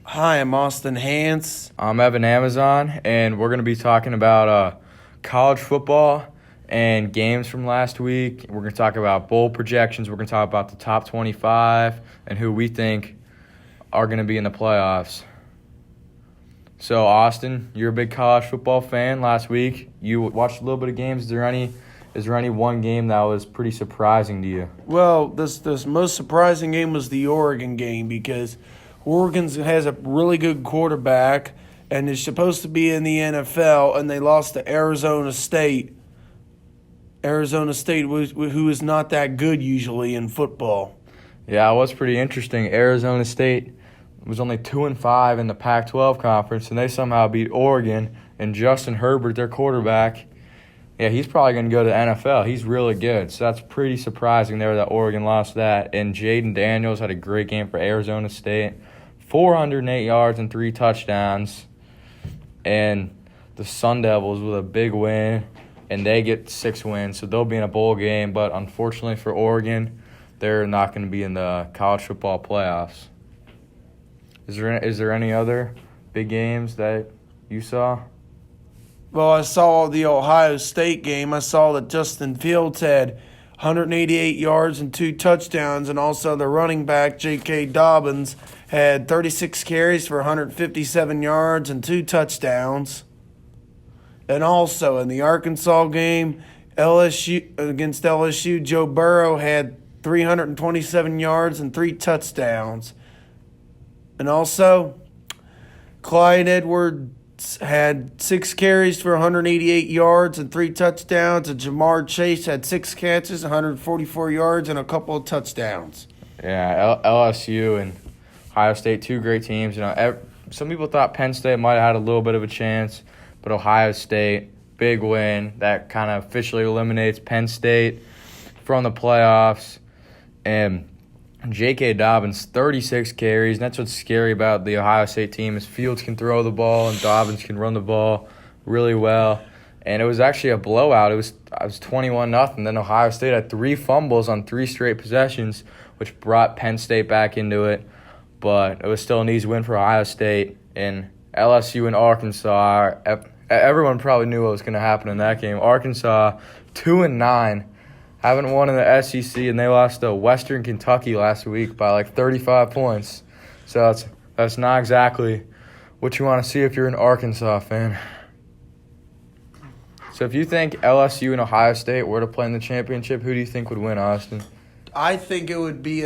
Hi, I'm Austin Hance. I'm Evan Amazon, and we're going to be talking about college football and games from last week. We're going to talk about bowl projections. We're going to talk about the top 25 and who we think are going to be in the playoffs. So, Austin, you're a big college football fan. Last week, you watched a little bit of games. Is there any one game that was pretty surprising to you? Well, this most surprising game was the Oregon game because Oregon has a really good quarterback and is supposed to be in the NFL, and they lost to Arizona State. Arizona State, who is not that good usually in football. Yeah, it was pretty interesting. Arizona State was only 2-5 in the Pac-12 conference, and they somehow beat Oregon. And Justin Herbert, their quarterback, yeah, he's probably going to go to the NFL. He's really good, so that's pretty surprising there that Oregon lost that. And Jaden Daniels had a great game for Arizona State, 408 yards and 3 touchdowns. And the Sun Devils with a big win, and they get 6 wins, so they'll be in a bowl game. But unfortunately for Oregon, they're not going to be in the college football playoffs. Is there any other big games that you saw? Well, I saw the Ohio State game. I saw that Justin Fields had 188 yards and 2 touchdowns, and also the running back, J.K. Dobbins, had 36 carries for 157 yards and 2 touchdowns. And also in the Arkansas game, against LSU, Joe Burrow had 327 yards and 3 touchdowns. And also, Clyde Edwards had 6 carries for 188 yards and 3 touchdowns, and Jamar Chase had 6 catches, 144 yards, and a couple of touchdowns. Yeah, LSU and Ohio State, 2 great teams. Some people thought Penn State might have had a little bit of a chance, but Ohio State, big win. That kind of officially eliminates Penn State from the playoffs. And J.K. Dobbins, 36 carries. And that's what's scary about the Ohio State team is Fields can throw the ball and Dobbins can run the ball really well. And it was actually a blowout. It was 21-0. Then Ohio State had 3 fumbles on 3 straight possessions, which brought Penn State back into it. But it was still an easy win for Ohio State. And LSU and Arkansas, everyone probably knew what was going to happen in that game. Arkansas, 2-9. Haven't won in the SEC, and they lost to Western Kentucky last week by like 35 points. So that's not exactly what you want to see if you're an Arkansas fan. So if you think LSU and Ohio State were to play in the championship, who do you think would win, Austin? I think it would be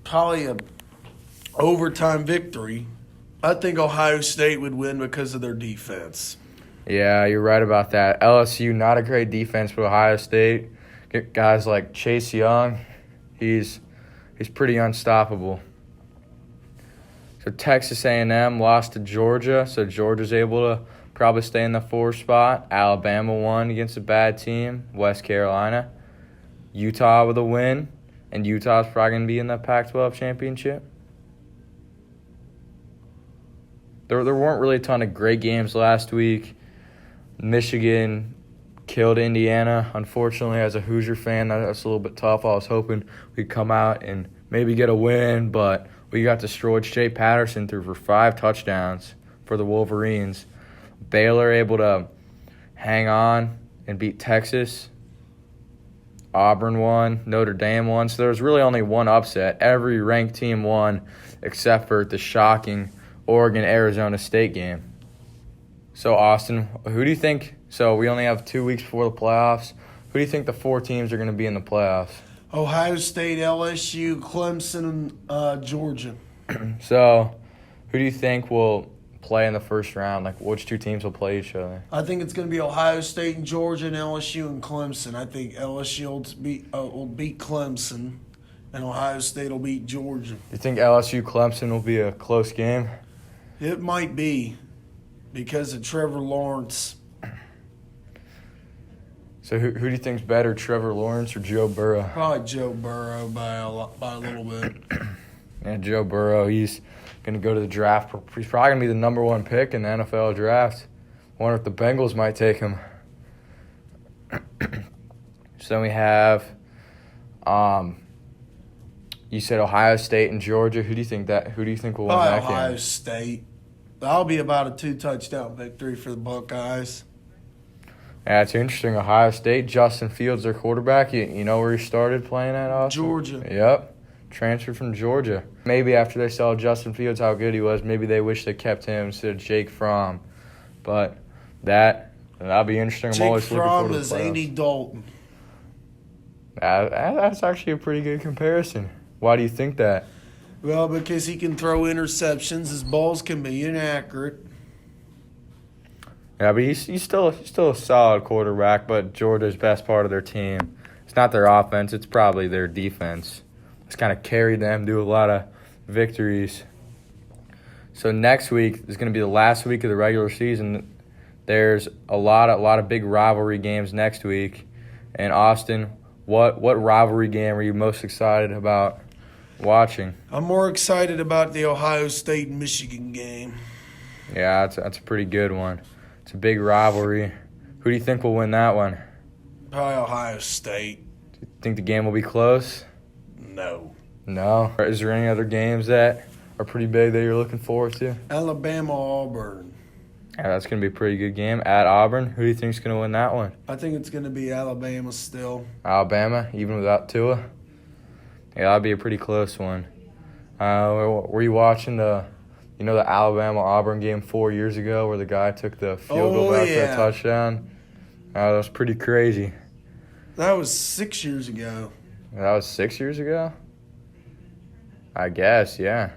probably a overtime victory. I think Ohio State would win because of their defense. Yeah, you're right about that. LSU, not a great defense, but Ohio State, get guys like Chase Young, he's pretty unstoppable. So Texas A&M lost to Georgia, so Georgia's able to probably stay in the 4 spot. Alabama won against a bad team, West Carolina. Utah with a win, and Utah's probably going to be in the Pac-12 championship. There weren't really a ton of great games last week. Michigan killed Indiana. Unfortunately, as a Hoosier fan, that's a little bit tough. I was hoping we'd come out and maybe get a win, but we got destroyed. Shea Patterson threw for 5 touchdowns for the Wolverines. Baylor able to hang on and beat Texas. Auburn won. Notre Dame won. So there was really only one upset. Every ranked team won except for the shocking Oregon-Arizona State game. So, Austin, who do you think – so we only have 2 weeks before the playoffs. Who do you think the 4 teams are going to be in the playoffs? Ohio State, LSU, Clemson, and Georgia. So, who do you think will play in the first round? Like, which 2 teams will play each other? I think it's going to be Ohio State and Georgia and LSU and Clemson. I think LSU will beat Clemson, and Ohio State will beat Georgia. You think LSU-Clemson will be a close game? It might be because of Trevor Lawrence. So who do you think's better, Trevor Lawrence or Joe Burrow? Probably Joe Burrow by a little bit. Yeah, Joe Burrow, he's going to go to the draft. He's probably going to be the number 1 pick in the NFL draft. Wonder if the Bengals might take him. So then we have You said Ohio State and Georgia. Who do you think will win Probably that Ohio game? State. That'll be about a 2-touchdown victory for the Buckeyes. Yeah, it's interesting. Ohio State, Justin Fields, their quarterback. You know where he started playing at, Austin? Georgia. Yep. Transferred from Georgia. Maybe after they saw Justin Fields, how good he was, maybe they wish they kept him instead of Jake Fromm. But that'll be interesting. I'm Jake always looking Fromm forward to is the playoffs. Andy Dalton. That's actually a pretty good comparison. Why do you think that? Well, because he can throw interceptions. His balls can be inaccurate. Yeah, but he's still a solid quarterback, but Georgia's best part of their team. It's not their offense, it's probably their defense. It's kind of carried them to a lot of victories. So next week is going to be the last week of the regular season. There's a lot of big rivalry games next week. And Austin, what rivalry game are you most excited about watching? I'm more excited about the Ohio State-Michigan game. Yeah, that's a pretty good one. It's a big rivalry. Who do you think will win that one? Probably Ohio State. Do you think the game will be close? No. No. Is there any other games that are pretty big that you're looking forward to? Alabama-Auburn. Yeah, that's going to be a pretty good game at Auburn. Who do you think's going to win that one? I think it's going to be Alabama still. Alabama, even without Tua? Yeah, that'd be a pretty close one. Were you watching the Alabama-Auburn game 4 years ago where the guy took the field goal back for a touchdown? That was pretty crazy. That was 6 years ago. That was 6 years ago? I guess, yeah.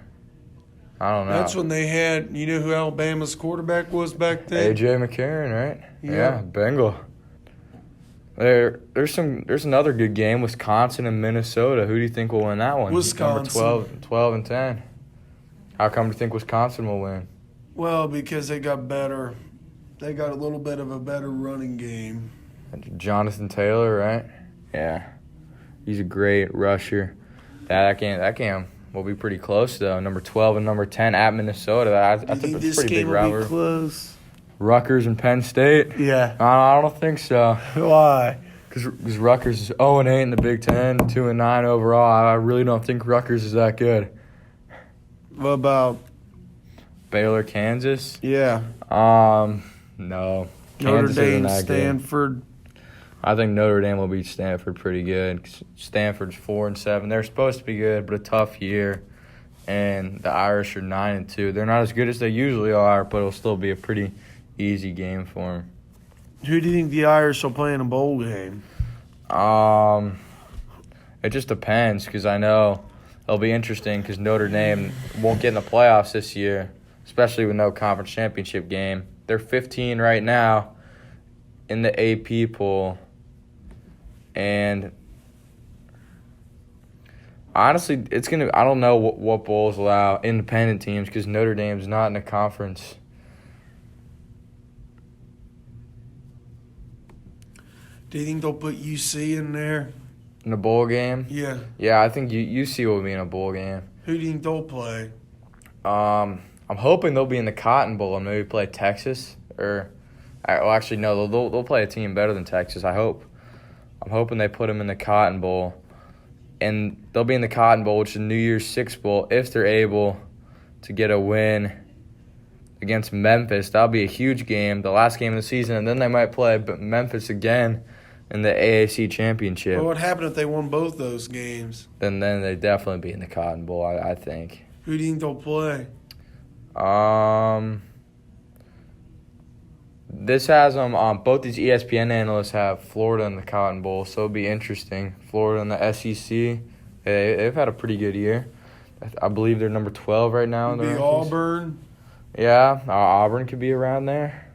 I don't know. That's when they had, you know who Alabama's quarterback was back then? A.J. McCarron, right? Yeah. Bengal. There's another good game, Wisconsin and Minnesota. Who do you think will win that one? Wisconsin. Number 12 and 10. How come you think Wisconsin will win? Well, because they got better. They got a little bit of a better running game. Jonathan Taylor, right? Yeah. He's a great rusher. That game will be pretty close, though. Number 12 and number 10 at Minnesota. I think that's a pretty big rivalry. Close? Rutgers and Penn State? Yeah. I don't think so. Why? Because Rutgers is 0-8 in the Big Ten, 2-9 overall. I really don't think Rutgers is that good. What about Baylor, Kansas? Yeah. No. Notre Kansas isn't Dame, that good. Stanford. I think Notre Dame will beat Stanford pretty good. Stanford's 4-7. They're supposed to be good, but a tough year. And the Irish are 9-2. They're not as good as they usually are, but it'll still be a pretty easy game for them. Who do you think the Irish will play in a bowl game? It just depends, because I know it'll be interesting because Notre Dame won't get in the playoffs this year, especially with no conference championship game. They're 15 right now in the AP poll. And honestly, I don't know what bowls allow independent teams because Notre Dame's not in a conference. Do you think they'll put UC in there? In a bowl game? Yeah. Yeah, I think UC will be in a bowl game. Who do you think they'll play? I'm hoping they'll be in the Cotton Bowl and maybe play Texas. Actually, no, they'll play a team better than Texas, I hope. I'm hoping they put them in the Cotton Bowl. And they'll be in the Cotton Bowl, which is the New Year's Six Bowl, if they're able to get a win against Memphis. That'll be a huge game, the last game of the season. And then they might play Memphis again in the AAC Championship. What would happen if they won both those games? Then they'd definitely be in the Cotton Bowl, I think. Who do you think they'll play? This has them both these ESPN analysts have Florida in the Cotton Bowl, so it'll be interesting. Florida and the SEC, they've had a pretty good year. I believe they're number 12 right now in the rankings. Auburn. Yeah, Auburn could be around there.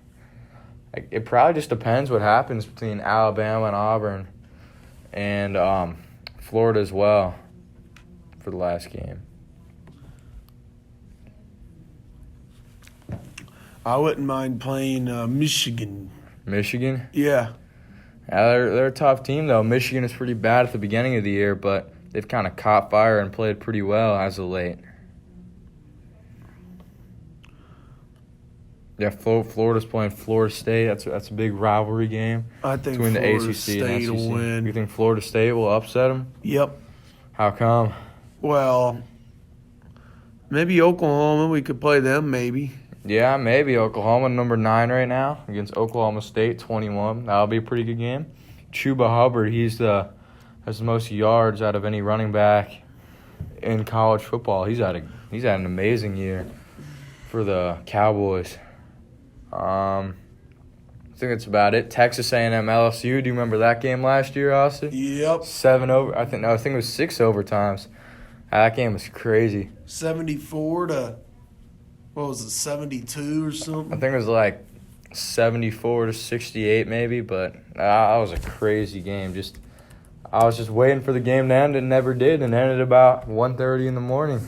It probably just depends what happens between Alabama and Auburn and Florida as well for the last game. I wouldn't mind playing Michigan. Michigan? Yeah. They're a tough team, though. Michigan is pretty bad at the beginning of the year, but they've kind of caught fire and played pretty well as of late. Yeah, Florida's playing Florida State. That's a big rivalry game I think between Florida the ACC State and SEC. will win. You think Florida State will upset them? Yep. How come? Well, maybe Oklahoma. We could play them. Maybe. Yeah, maybe Oklahoma number 9 right now against Oklahoma State 21. That'll be a pretty good game. Chuba Hubbard, has the most yards out of any running back in college football. He's had an amazing year for the Cowboys. I think that's about it. Texas A&M LSU. Do you remember that game last year, Austin? Yep. 7 over. I think it was 6 overtimes. That game was crazy. 74 to, what was it, 72 or something? I think it was like 74 to 68 maybe, but that was a crazy game. I was just waiting for the game to end. It never did, and ended about 1:30 in the morning.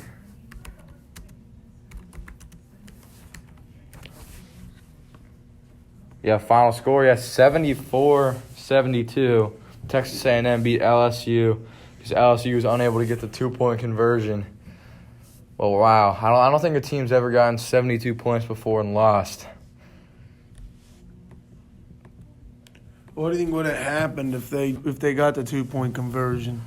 Yeah, final score, 74-72. Texas A&M beat LSU because LSU was unable to get the 2-point conversion. Well, wow. I don't think a team's ever gotten 72 points before and lost. What do you think would have happened if they got the 2-point conversion?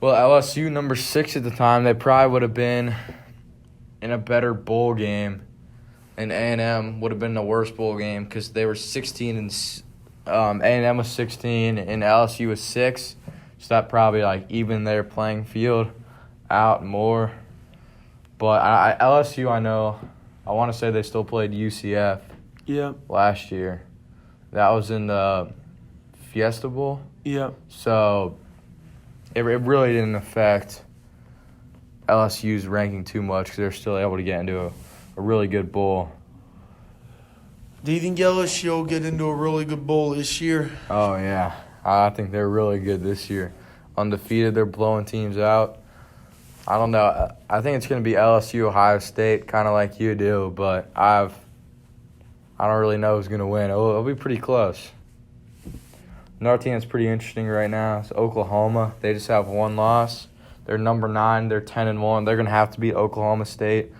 Well, LSU, number 6 at the time, they probably would have been in a better bowl game. And A&M would have been the worst bowl game because they were 16 and A&M was 16 and LSU was 6. So that probably even their playing field out more. But LSU, I want to say they still played UCF. Yeah. Last year. That was in the Fiesta Bowl. Yeah. So it really didn't affect LSU's ranking too much because they're still able to get into a really good bowl. Do you think LSU will get into a really good bowl this year? Oh, yeah. I think they're really good this year. Undefeated, they're blowing teams out. I don't know. I think it's going to be LSU, Ohio State, kind of like you do, but I don't really know who's going to win. It'll be pretty close. Another team that's pretty interesting right now is Oklahoma. They just have 1 loss. They're number 9. They're 10-1. They're going to have to beat Oklahoma State,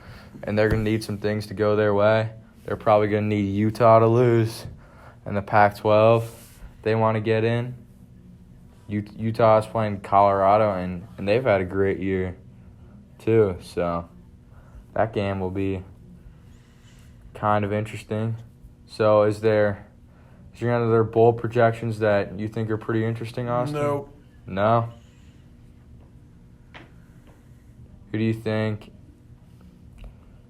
and they're going to need some things to go their way. They're probably going to need Utah to lose in the Pac-12. They want to get in. Utah is playing Colorado, and they've had a great year too. So that game will be kind of interesting. So is there any other bowl projections that you think are pretty interesting, Austin? No? Who do you think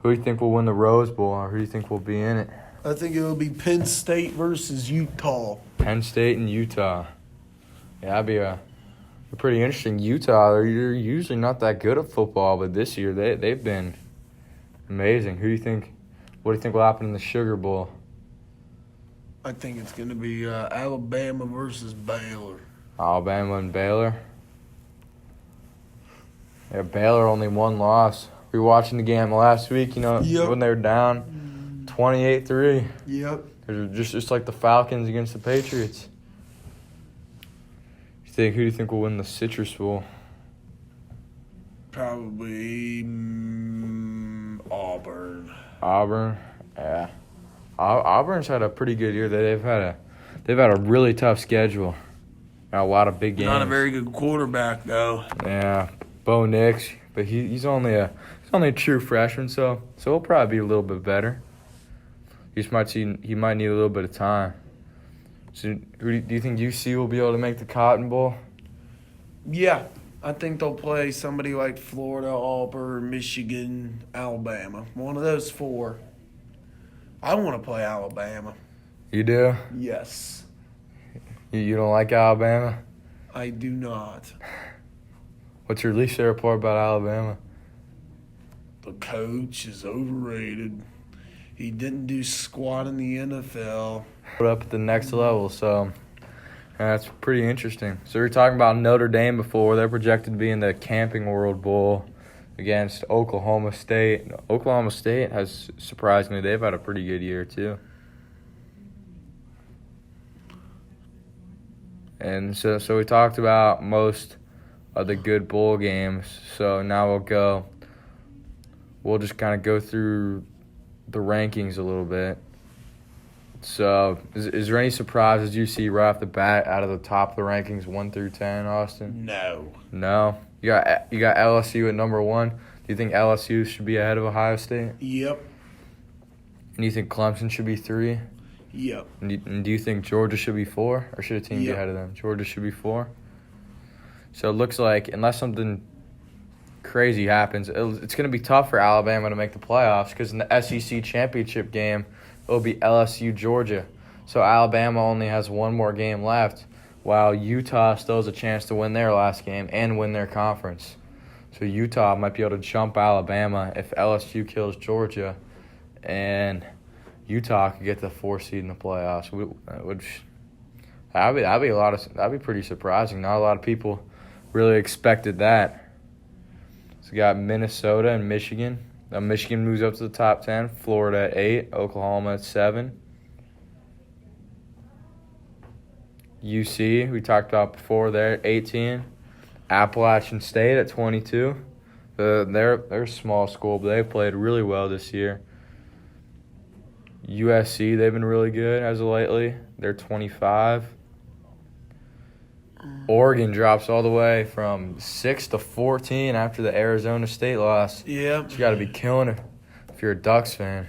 will win the Rose Bowl, or who do you think will be in it? I think it will be Penn State versus Utah. Penn State and Utah. Yeah, that'd be a pretty interesting. Utah, they're usually not that good at football, but this year they've been amazing. What do you think will happen in the Sugar Bowl? I think it's going to be Alabama versus Baylor. Alabama and Baylor. Yeah, Baylor only 1 loss. We were watching the game last week, Yep. when they were down 28-3. Yep. They're just like the Falcons against the Patriots. Who do you think will win the Citrus Bowl? Probably Auburn. Auburn, yeah. Auburn's had a pretty good year. They've had a really tough schedule. A lot of big games. Not a very good quarterback though. Yeah, Bo Nix, but he's only a true freshman, so he'll probably be a little bit better. He might need a little bit of time. So, do you think UC will be able to make the Cotton Bowl? Yeah, I think they'll play somebody like Florida, Auburn, Michigan, Alabama. One of those 4. I want to play Alabama. You do? Yes. You don't like Alabama? I do not. What's your least favorite part about Alabama? The coach is overrated. He didn't do squat in the NFL. Put up at the next level, so that's pretty interesting. So we were talking about Notre Dame before. They're projected to be in the Camping World Bowl against Oklahoma State. Oklahoma State has, surprisingly, they've had a pretty good year too. And so we talked about most of the good bowl games. So now we'll just kind of go through the rankings a little bit. So is there any surprises you see right off the bat out of the top of the rankings 1 through 10, Austin? No. No? You got LSU at number 1. Do you think LSU should be ahead of Ohio State? Yep. And you think Clemson should be 3? Yep. And do you think Georgia should be 4? Or should a team be Yep. ahead of them? Georgia should be 4? So it looks like, unless something crazy happens, it's going to be tough for Alabama to make the playoffs because in the SEC championship game, it'll be LSU-Georgia. So Alabama only has one more game left, while Utah still has a chance to win their last game and win their conference. So Utah might be able to jump Alabama if LSU kills Georgia, and Utah could get the 4th seed in the playoffs. That'd be pretty surprising. Not a lot of people really expected that. So we got Minnesota and Michigan. Now Michigan moves up to the top 10. Florida at 8. Oklahoma at 7. UC, we talked about before, they're at 18. Appalachian State at 22. They're a small school, but they've played really well this year. USC, they've been really good as of lately. They're 25. Oregon drops all the way from 6 to 14 after the Arizona State loss. Yep. You got to be killing it if you're a Ducks fan.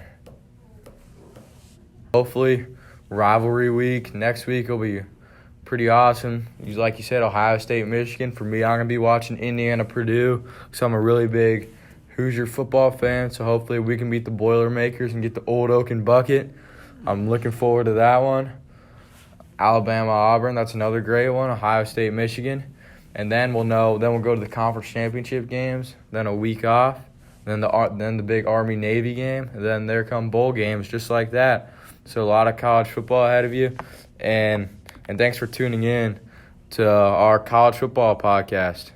Hopefully, rivalry week next week will be pretty awesome. Like you said, Ohio State, Michigan. For me, I'm going to be watching Indiana, Purdue, because I'm a really big Hoosier football fan. So hopefully we can beat the Boilermakers and get the Old Oaken Bucket. I'm looking forward to that one. Alabama, Auburn, that's another great one. Ohio State, Michigan. And then we'll go to the conference championship games, then a week off, then the big Army-Navy game, and then there come bowl games just like that. So a lot of college football ahead of you. And thanks for tuning in to our college football podcast.